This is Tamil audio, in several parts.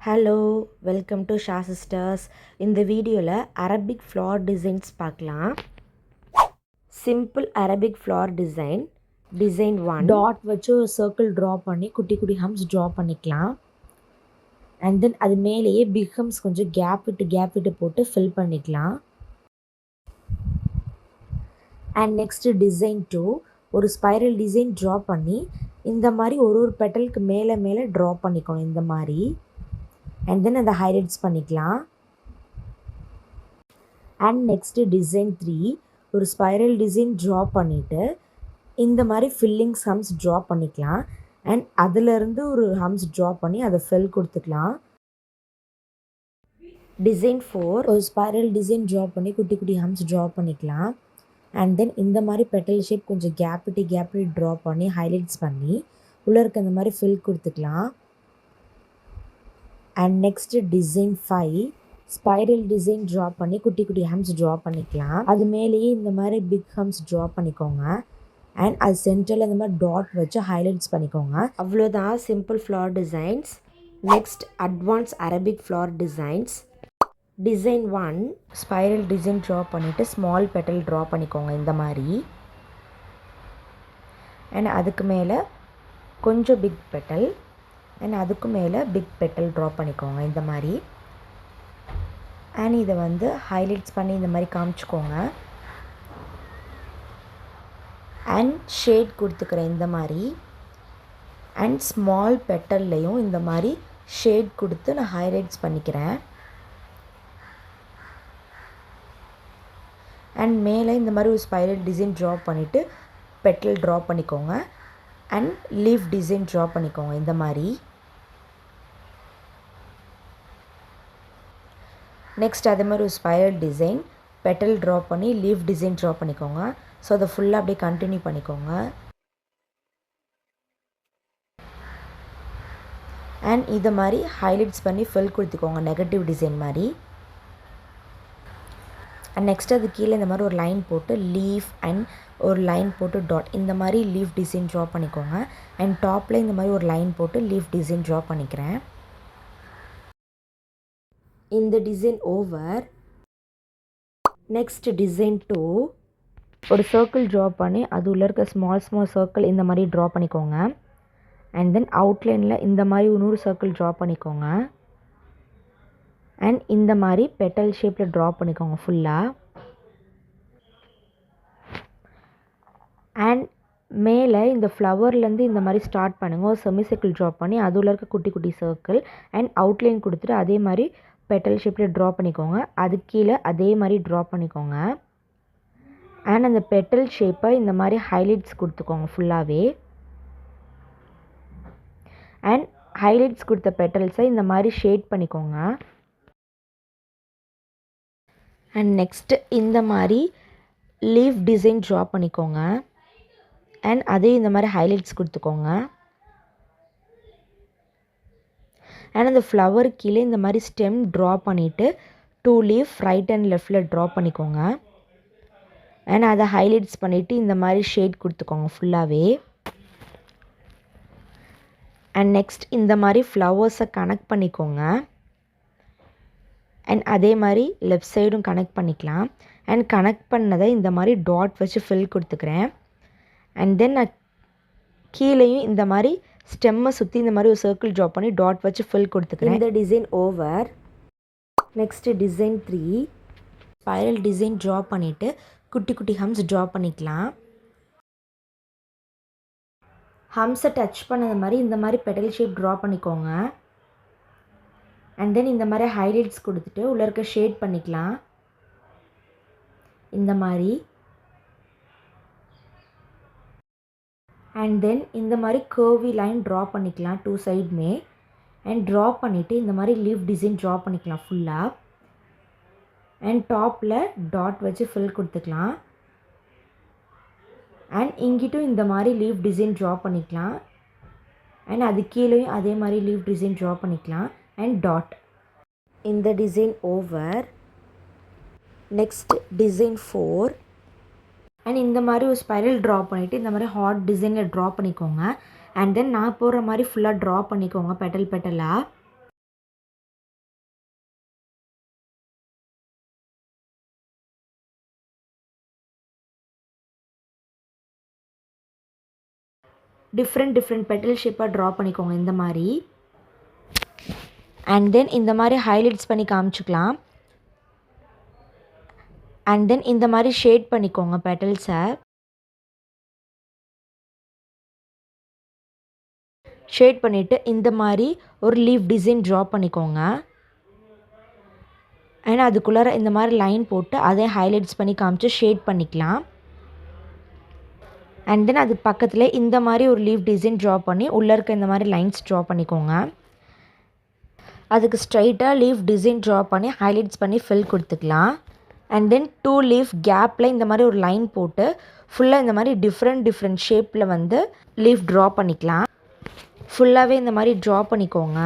Hello, welcome to Sha sisters. இந்த வீடியோவில் அரபிக் ஃப்ளார் டிசைன்ஸ் பார்க்கலாம். Simple Arabic floral design 1 dot வச்சு ஒரு சர்க்கிள் ட்ரா பண்ணி குட்டி குட்டி ஹம்ஸ் ட்ரா பண்ணிக்கலாம். அண்ட் தென் அது மேலேயே பிக் ஹம்ஸ் கொஞ்சம் கேப் விட்டு போட்டு ஃபில் பண்ணிக்கலாம். அண்ட் நெக்ஸ்ட்டு டிசைன் 2 ஒரு ஸ்பைரல் டிசைன் ட்ரா பண்ணி இந்த மாதிரி ஒரு பெட்டலுக்கு மேலே ட்ரா பண்ணிக்கணும் இந்த மாதிரி. அண்ட் தென் அதை ஹைலைட்ஸ் பண்ணிக்கலாம். அண்ட் நெக்ஸ்ட்டு டிசைன் 3 ஒரு ஸ்பைரல் டிசைன் ட்ரா பண்ணிவிட்டு இந்த மாதிரி ஃபில்லிங்ஸ் ஹம்ஸ் ட்ரா பண்ணிக்கலாம். அண்ட் அதிலிருந்து ஒரு ஹம்ஸ் ட்ரா பண்ணி அதை ஃபில் கொடுத்துக்கலாம். டிசைன் 4 ஒரு ஸ்பைரல் டிசைன் ட்ரா பண்ணி குட்டி குட்டி ஹம்ஸ் ட்ரா பண்ணிக்கலாம். அண்ட் தென் இந்த மாதிரி பெட்டல் ஷேப் கொஞ்சம் கேப் விட்டு ட்ரா பண்ணி ஹைலைட்ஸ் பண்ணி உள்ளே இருக்க இந்த மாதிரி ஃபில் கொடுத்துக்கலாம். And next design 5 spiral design draw பண்ணி குட்டி குட்டி ஹம்ஸ் ட்ரா பண்ணிக்கலாம். அது மேலேயே இந்த மாதிரி பிக் ஹம்ஸ் ட்ரா பண்ணிக்கோங்க. அண்ட் அது சென்டரில் இந்த மாதிரி டாட் வச்சு ஹைலைட்ஸ் பண்ணிக்கோங்க. அவ்வளோதான் simple floral designs. Next advance Arabic floral designs. Design 1 spiral design draw பண்ணிவிட்டு ஸ்மால் பெட்டல் ட்ரா பண்ணிக்கோங்க இந்த மாதிரி. அண்ட் அதுக்கு மேலே கொஞ்சம் பிக் பெட்டல் அண்ட் அதுக்கு மேலே பிக் பெட்டல் ட்ரா பண்ணிக்கோங்க இந்த மாதிரி. அண்ட் இதை வந்து ஹைலைட்ஸ் பண்ணி இந்த மாதிரி காமிச்சிக்கோங்க. அண்ட் ஷேட் கொடுத்துக்கிறேன் இந்த மாதிரி. அண்ட் ஸ்மால் பெட்டல்லையும் இந்த மாதிரி ஷேட் கொடுத்து நான் ஹைலைட்ஸ் பண்ணிக்கிறேன். அண்ட் மேலே இந்த மாதிரி ஒரு ஸ்பைரல் டிசைன் ட்ரா பண்ணிவிட்டு பெட்டல் ட்ரா பண்ணிக்கோங்க. அண்ட் லீஃப் டிசைன் ட்ரா பண்ணிக்கோங்க இந்த மாதிரி. நெக்ஸ்ட் அதே மாதிரி ஒரு ஸ்பைரல் டிசைன் பெட்டல் ட்ரா பண்ணி லீஃப் டிசைன் ட்ரா பண்ணிக்கோங்க. ஸோ அதை ஃபுல்லாக அப்படியே கண்டினியூ பண்ணிக்கோங்க. அண்ட் இதை மாதிரி ஹைலைட்ஸ் பண்ணி ஃபில் கொடுத்துக்கோங்க நெகட்டிவ் டிசைன் மாதிரி. அண்ட் நெக்ஸ்ட் அது கீழே இந்த மாதிரி ஒரு லைன் போட்டு லீஃப் அண்ட் ஒரு லைன் போட்டு டாட் இந்த மாதிரி லீஃப் டிசைன் ட்ரா பண்ணிக்கோங்க. அண்ட் டாப்பில் இந்த மாதிரி ஒரு லைன் போட்டு லீஃப் டிசைன் ட்ரா பண்ணிக்கிறேன். இந்த டிசைன் ஓவர். நெக்ஸ்ட் டிசைன் 2 ஒரு சர்க்கிள் ட்ரா பண்ணி அது உள்ள இருக்க ஸ்மால் சர்க்கிள் இந்த மாதிரி ட்ரா பண்ணிக்கோங்க. அண்ட் தென் அவுட்லைனில் இந்த மாதிரி இன்னொரு சர்க்கிள் ட்ரா பண்ணிக்கோங்க. அண்ட் இந்த மாதிரி பெட்டல் ஷேப்பில் ட்ரா பண்ணிக்கோங்க ஃபுல்லாக. அண்ட் மேலே இந்த ஃப்ளவர்லேருந்து இந்த மாதிரி ஸ்டார்ட் பண்ணுங்கள். ஒரு செமி சர்க்கிள் ட்ரா பண்ணி அதில் இருக்க குட்டி குட்டி சர்க்கிள் அண்ட் அவுட்லைன் கொடுத்துட்டு அதே மாதிரி பெட்டல் ஷேப்பில் ட்ரா பண்ணிக்கோங்க. அது கீழே அதே மாதிரி ட்ரா பண்ணிக்கோங்க. அண்ட் அந்த பெட்டல் ஷேப்பை இந்த மாதிரி ஹைலைட்ஸ் கொடுத்துக்கோங்க ஃபுல்லாகவே. அண்ட் ஹைலைட்ஸ் கொடுத்த பெட்டல்ஸை இந்த மாதிரி ஷேட் பண்ணிக்கோங்க. அண்ட் நெக்ஸ்ட்டு இந்த மாதிரி லீஃப் டிசைன் ட்ரா பண்ணிக்கோங்க. அண்ட் அதே இந்த மாதிரி ஹைலைட்ஸ் கொடுத்துக்கோங்க. அண்ட் அந்த ஃப்ளவர் கீழே இந்த மாதிரி ஸ்டெம் ட்ரா பண்ணிவிட்டு 2 லீஃப் ரைட் அண்ட் லெஃப்டில் ட்ரா பண்ணிக்கோங்க. அண்ட் அதை ஹைலைட்ஸ் பண்ணிவிட்டு இந்த மாதிரி ஷேட் கொடுத்துக்கோங்க ஃபுல்லாகவே. அண்ட் நெக்ஸ்ட் இந்த மாதிரி ஃப்ளவர்ஸை கனெக்ட் பண்ணிக்கோங்க. அண்ட் அதே மாதிரி லெஃப்ட் சைடும் கனெக்ட் பண்ணிக்கலாம். அண்ட் கனெக்ட் பண்ணதை இந்த மாதிரி டாட் வச்சு ஃபில் கொடுத்துக்கிறேன். அண்ட் தென் நான் கீழேயும் இந்த மாதிரி ஸ்டெம்மை சுற்றி இந்த மாதிரி ஒரு சர்க்கிள் ட்ரா பண்ணி டாட் வச்சு ஃபில் கொடுத்துக்கிறேன். இந்த design over. Next design 3 spiral design draw பண்ணிவிட்டு குட்டி குட்டி ஹம்ஸ் ட்ரா பண்ணிக்கலாம். ஹம்ஸை டச் பண்ணது மாதிரி இந்த மாதிரி பெட்டல் ஷேப் ட்ரா பண்ணிக்கோங்க. அண்ட் தென் இந்த மாதிரி ஹைலைட்ஸ் கொடுத்துட்டு உள்ளே இருக்க ஷேட் பண்ணிக்கலாம் இந்த மாதிரி. அண்ட் தென் இந்த மாதிரி கர்வி லைன் ட்ரா பண்ணிக்கலாம் 2 சைடுமே. அண்ட் ட்ரா பண்ணிவிட்டு இந்த மாதிரி லீஃப் டிசைன் ட்ரா பண்ணிக்கலாம் ஃபுல்லாக. அண்ட் டாப்பில் டாட் வச்சு ஃபில் கொடுத்துக்கலாம். அண்ட் இங்கிட்டும் இந்த மாதிரி லீஃப் டிசைன் ட்ரா பண்ணிக்கலாம். அண்ட் அது கீழேயும் அதே மாதிரி லீஃப் டிசைன் ட்ரா பண்ணிக்கலாம் அண்ட் டாட். இந்த design over. Next design 4 and இந்த மாதிரி ஒரு ஸ்பைரல் ட்ரா பண்ணிவிட்டு இந்த மாதிரி ஹார்ட் டிசைனில் ட்ரா பண்ணிக்கோங்க. அண்ட் தென் நான் போடுற மாதிரி ஃபுல்லாக ட்ரா பண்ணிக்கோங்க பெட்டலாக. டிஃப்ரெண்ட் பெட்டல் ஷேப்பாக ட்ரா பண்ணிக்கோங்க இந்த மாதிரி. அண்ட் தென் இந்த மாதிரி ஹைலைட்ஸ் பண்ணி காமிச்சிக்கலாம். அண்ட் தென் இந்த மாதிரி ஷேட் பண்ணிக்கோங்க பெட்டல்ஸை. ஷேட் பண்ணிவிட்டு இந்த மாதிரி ஒரு லீஃப் டிசைன் ட்ரா பண்ணிக்கோங்க. அண்ட் அதுக்குள்ளார இந்த மாதிரி லைன் போட்டு அதே ஹைலைட்ஸ் பண்ணி காமிச்சு ஷேட் பண்ணிக்கலாம். அண்ட் தென் அதுக்கு பக்கத்தில் இந்த மாதிரி ஒரு லீஃப் டிசைன் ட்ரா பண்ணி உள்ளே இருக்க இந்த மாதிரி லைன்ஸ் ட்ரா பண்ணிக்கோங்க. அதுக்கு ஸ்ட்ரைட்டாக லீஃப் டிசைன் ட்ரா பண்ணி ஹைலைட்ஸ் பண்ணி ஃபில் கொடுத்துக்கலாம். அண்ட் தென் 2 லீஃப் கேப்பில் இந்த மாதிரி ஒரு லைன் போட்டு ஃபுல்லாக இந்த மாதிரி டிஃப்ரெண்ட் ஷேப்பில் வந்து லீஃப் ட்ரா பண்ணிக்கலாம். ஃபுல்லாகவே இந்த மாதிரி ட்ரா பண்ணிக்கோங்க.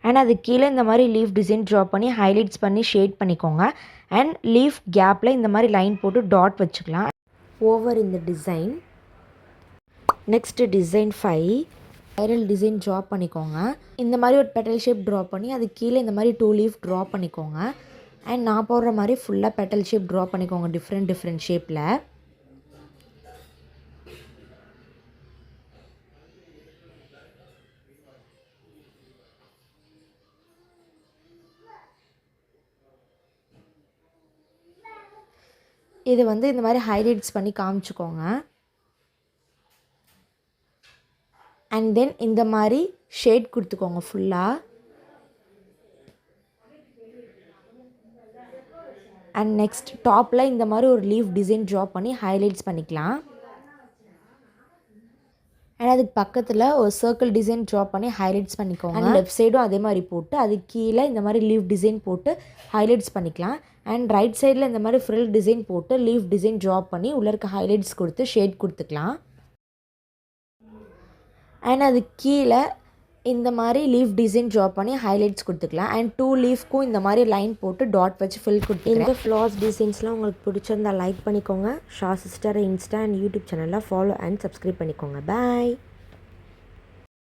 அண்ட் அது கீழே இந்த மாதிரி லீஃப் டிசைன் ட்ரா பண்ணி ஹைலைட்ஸ் பண்ணி ஷேட் பண்ணிக்கோங்க. அண்ட் லீஃப் கேப்பில் இந்த மாதிரி லைன் போட்டு டாட் வச்சுக்கலாம். ஓவர் இந்த design. Next design 5 spiral design draw பண்ணிக்கோங்க. இந்த மாதிரி ஒரு பெட்டல் ஷேப் ட்ரா பண்ணி அது கீழே இந்த மாதிரி 2 லீஃப் ட்ரா பண்ணிக்கோங்க. அண்ட் நான் போடுற மாதிரி ஃபுல்லாக பெட்டல் ஷேப் ட்ரா பண்ணிக்கோங்க டிஃப்ரெண்ட் ஷேப்பில். இது வந்து இந்த மாதிரி ஹைலைட்ஸ் பண்ணி காமிச்சிக்கோங்க. அண்ட் தென் இந்த மாதிரி ஷேட் கொடுத்துக்கோங்க ஃபுல்லாக. அண்ட் நெக்ஸ்ட் டாப்பில் இந்த மாதிரி ஒரு லீஃப் டிசைன் ட்ரா பண்ணி ஹைலைட்ஸ் பண்ணிக்கலாம். அண்ட் அதுக்கு பக்கத்தில் ஒரு சர்க்கிள் டிசைன் ட்ரா பண்ணி ஹைலைட்ஸ் பண்ணிக்கோங்க. அண்ட் லெஃப்ட் சைடும் அதே மாதிரி போட்டு அதுக்கு கீழே இந்த மாதிரி லீஃப் டிசைன் போட்டு ஹைலைட்ஸ் பண்ணிக்கலாம். அண்ட் ரைட் சைடில் இந்த மாதிரி ஃப்ரில் டிசைன் போட்டு லீஃப் டிசைன் ட்ரா பண்ணி உள்ளே இருக்க ஹைலைட்ஸ் கொடுத்து ஷேட் கொடுத்துக்கலாம். அண்ட் அது கீழே இந்த மாதிரி லீஃப் டிசைன் ட்ரா பண்ணி ஹைலைட்ஸ் கொடுத்துக்கலாம். அண்ட் 2 லீஃப்க்கும் இந்த மாதிரி லைன் போட்டு டாட் வச்சு ஃபில் கொடுத்துக்கலாம். இந்த ஃப்ளார்ஸ் டிசைன்ஸ்லாம் உங்களுக்கு பிடிச்சிருந்தா லைக் பண்ணிக்கோங்க. Shah sister Insta and YouTube சேனலில் ஃபாலோ அண்ட் சப்ஸ்கிரைப் பண்ணிக்கோங்க. பாய்.